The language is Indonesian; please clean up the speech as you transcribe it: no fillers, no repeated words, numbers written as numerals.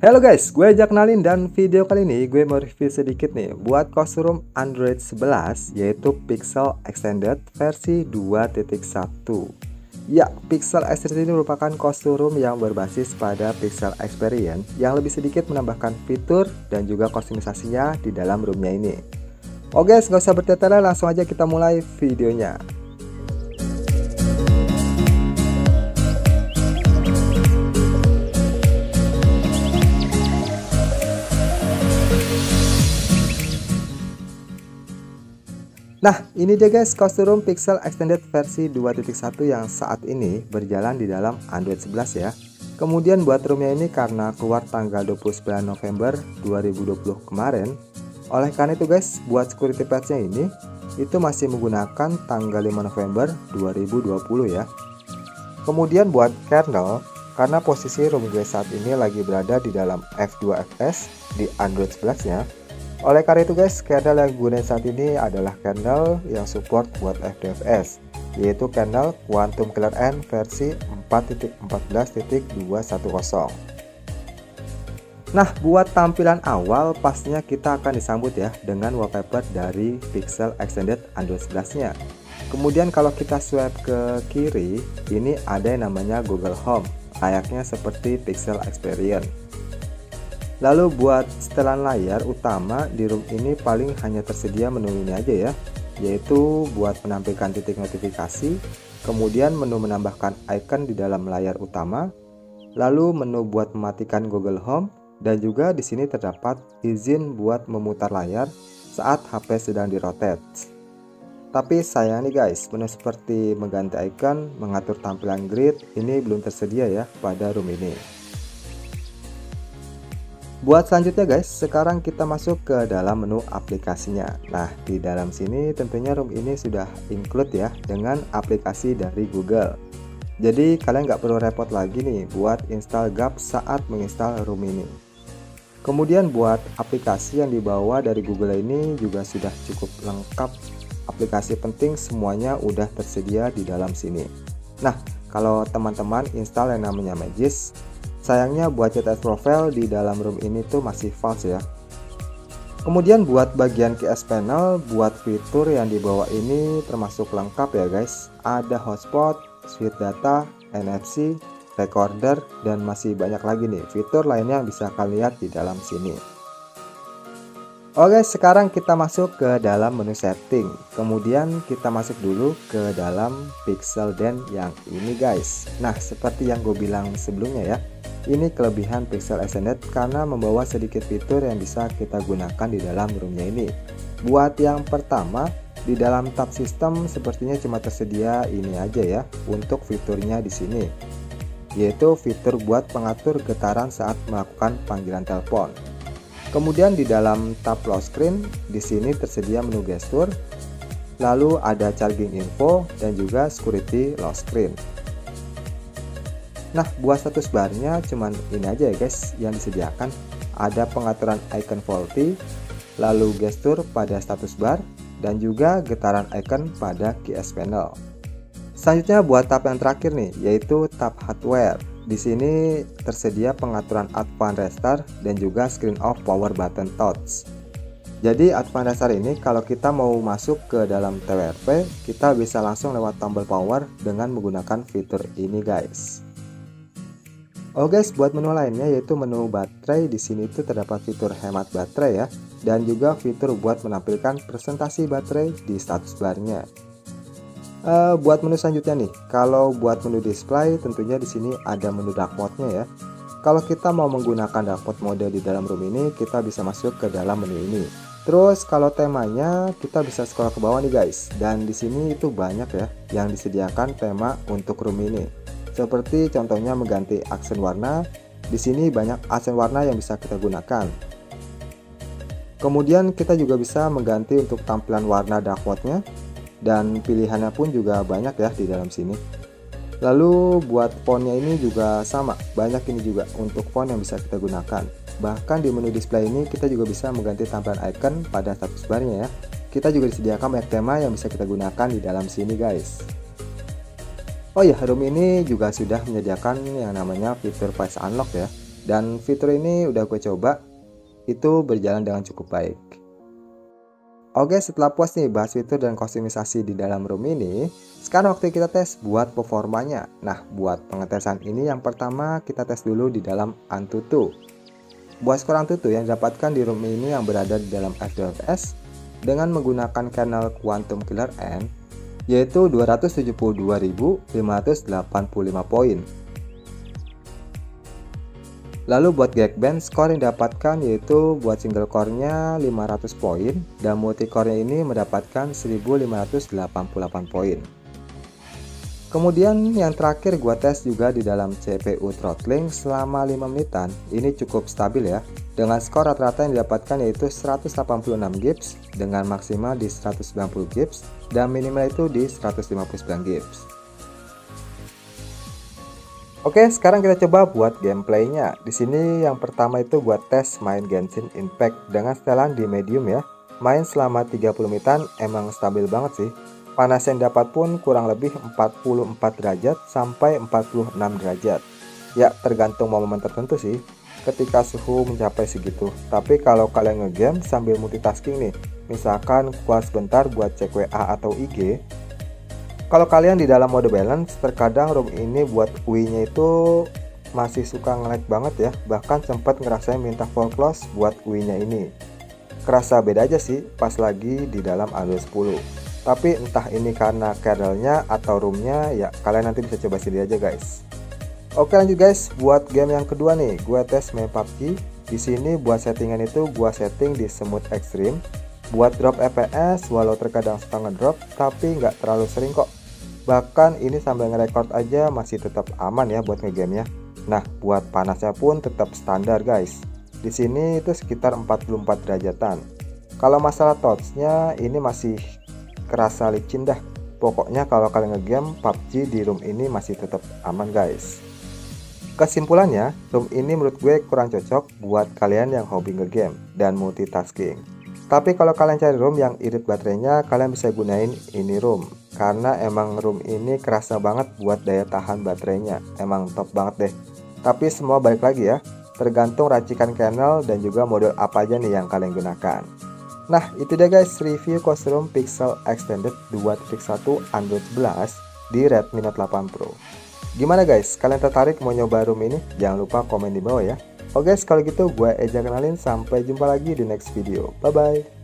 Halo guys, gue Jack Nalin dan video kali ini gue mau review sedikit nih buat kostum Android 11 yaitu Pixel Extended versi 2.1. Ya, Pixel Extended ini merupakan kostum yang berbasis pada Pixel Experience yang lebih sedikit menambahkan fitur dan juga kustomisasinya di dalam roomnya ini. Oke guys, nggak usah bertele-tele, langsung aja kita mulai videonya. Nah, ini dia guys kostum Pixel Extended versi 2.1 yang saat ini berjalan di dalam Android 11 ya. Kemudian buat roomnya ini karena keluar tanggal 29 November 2020 kemarin. Oleh karena itu guys, buat security patch-nya ini itu masih menggunakan tanggal 5 November 2020 ya. Kemudian buat kernel, karena posisi room gue saat ini lagi berada di dalam F2FS di Android 11 nya. Oleh karena itu guys, kernel yang gunain saat ini adalah kernel yang support buat F2FS, yaitu kernel Quantum Killer N versi 4.14.210. Nah, buat tampilan awal pastinya kita akan disambut ya dengan wallpaper dari Pixel Extended Android 11 nya. Kemudian kalau kita swipe ke kiri, ini ada yang namanya Google Home, layaknya seperti Pixel Experience. Lalu buat setelan layar utama di room ini paling hanya tersedia menu ini aja ya, yaitu buat menampilkan titik notifikasi, kemudian menu menambahkan icon di dalam layar utama, lalu menu buat mematikan Google Home, dan juga di sini terdapat izin buat memutar layar saat HP sedang di-rotate. Tapi sayang nih guys, menu seperti mengganti icon, mengatur tampilan grid ini belum tersedia ya pada room ini. Buat selanjutnya guys, sekarang kita masuk ke dalam menu aplikasinya. Nah, di dalam sini tentunya room ini sudah include ya dengan aplikasi dari Google. Jadi kalian nggak perlu repot lagi nih buat install GApps saat menginstal room ini. Kemudian buat aplikasi yang dibawa dari Google ini juga sudah cukup lengkap. Aplikasi penting semuanya udah tersedia di dalam sini. Nah, kalau teman-teman install yang namanya Magis, sayangnya buat CTS profile di dalam room ini tuh masih false ya. Kemudian buat bagian QS panel, buat fitur yang dibawa ini termasuk lengkap ya guys. Ada hotspot, switch data, NFC, recorder, dan masih banyak lagi nih fitur lainnya yang bisa kalian lihat di dalam sini. Oke, sekarang kita masuk ke dalam menu setting. Kemudian kita masuk dulu ke dalam Pixel Den yang ini guys. Nah, seperti yang gue bilang sebelumnya ya, ini kelebihan Pixel Extended karena membawa sedikit fitur yang bisa kita gunakan di dalam roomnya ini. Buat yang pertama, di dalam tab sistem sepertinya cuma tersedia ini aja ya untuk fiturnya di sini, yaitu fitur buat pengatur getaran saat melakukan panggilan telepon. Kemudian di dalam tab lock screen, di sini tersedia menu gestur, lalu ada charging info dan juga security lock screen. Nah, buat status barnya cuman ini aja ya guys yang disediakan. Ada pengaturan icon faulty, lalu gestur pada status bar, dan juga getaran icon pada QS panel. Selanjutnya buat tab yang terakhir nih, yaitu tab hardware. Di sini tersedia pengaturan advance restart dan juga screen off power button touch. Jadi advance restart ini kalau kita mau masuk ke dalam TWRP, kita bisa langsung lewat tombol power dengan menggunakan fitur ini guys. Oh guys, buat menu lainnya yaitu menu baterai, di sini itu terdapat fitur hemat baterai ya, dan juga fitur buat menampilkan presentasi baterai di status barnya. Buat menu selanjutnya nih, kalau buat menu display tentunya di sini ada menu dark mode-nya ya. Kalau kita mau menggunakan dark mode mode di dalam room ini, kita bisa masuk ke dalam menu ini. Terus kalau temanya kita bisa scroll ke bawah nih guys, dan di sini itu banyak ya yang disediakan tema untuk room ini. Seperti contohnya mengganti aksen warna, di sini banyak aksen warna yang bisa kita gunakan. Kemudian kita juga bisa mengganti untuk tampilan warna dark mode-nya. Dan pilihannya pun juga banyak ya di dalam sini. Lalu buat fontnya ini juga sama, banyak ini juga untuk font yang bisa kita gunakan. Bahkan di menu display ini kita juga bisa mengganti tampilan icon pada status barnya ya. Kita juga disediakan banyak tema yang bisa kita gunakan di dalam sini guys. Oh ya, room ini juga sudah menyediakan yang namanya fitur face unlock ya. Dan fitur ini udah gue coba, itu berjalan dengan cukup baik. Oke, setelah puas nih bahas fitur dan kustomisasi di dalam ROM ini, sekarang waktu kita tes buat performanya. Nah, buat pengetesan ini yang pertama kita tes dulu di dalam Antutu. Buat skor Antutu yang didapatkan di ROM ini yang berada di dalam FDFS dengan menggunakan kernel Quantum Killer N, yaitu 272.585 poin. Lalu buat Geekbench, skor yang didapatkan yaitu buat single core-nya 500 poin dan multi core-nya ini mendapatkan 1588 poin. Kemudian yang terakhir gua tes juga di dalam CPU throttling selama 5 menitan. Ini cukup stabil ya, dengan skor rata-rata yang didapatkan yaitu 186 gips dengan maksimal di 190 gips dan minimal itu di 159 gips. Oke, sekarang kita coba buat gameplaynya. Di sini yang pertama itu buat tes main Genshin Impact dengan setelan di medium ya. Main selama 30 menitan emang stabil banget sih. Panas yang dapat pun kurang lebih 44 derajat sampai 46 derajat. Ya, tergantung momen tertentu sih ketika suhu mencapai segitu. Tapi kalau kalian ngegame sambil multitasking nih, misalkan keluar sebentar buat cek WA atau IG, kalau kalian di dalam mode balance, terkadang ROM ini buat UI-nya itu masih suka nge-lag banget ya. Bahkan sempat ngerasain minta full close buat UI-nya ini. Kerasa beda aja sih pas lagi di dalam Android 10. Tapi entah ini karena kernelnya atau ROM-nya, ya kalian nanti bisa coba sendiri aja guys. Oke, lanjut guys, buat game yang kedua nih, gue tes main PUBG. Di sini buat settingan itu gue setting di smooth extreme. Buat drop FPS, walau terkadang suka ngedrop, tapi nggak terlalu sering kok. Bahkan ini sambil nge-record aja masih tetap aman ya buat ngegame-nya. Nah, buat panasnya pun tetap standar guys. Di sini itu sekitar 44 derajatan. Kalau masalah touch-nya ini masih kerasa licin dah. Pokoknya kalau kalian ngegame PUBG di ROM ini masih tetap aman guys. Kesimpulannya, ROM ini menurut gue kurang cocok buat kalian yang hobi ngegame dan multitasking. Tapi kalau kalian cari ROM yang irit baterainya, kalian bisa gunain ini ROM. Karena emang ROM ini kerasa banget buat daya tahan baterainya. Emang top banget deh. Tapi semua balik lagi ya, tergantung racikan kernel dan juga model apa aja nih yang kalian gunakan. Nah, itu dia guys review custom Pixel Extended 2.1 Android 11 di Redmi Note 8 Pro. Gimana guys, kalian tertarik mau nyoba ROM ini? Jangan lupa komen di bawah ya. Oke guys, kalau gitu gue Eja kenalin, sampai jumpa lagi di next video. Bye bye.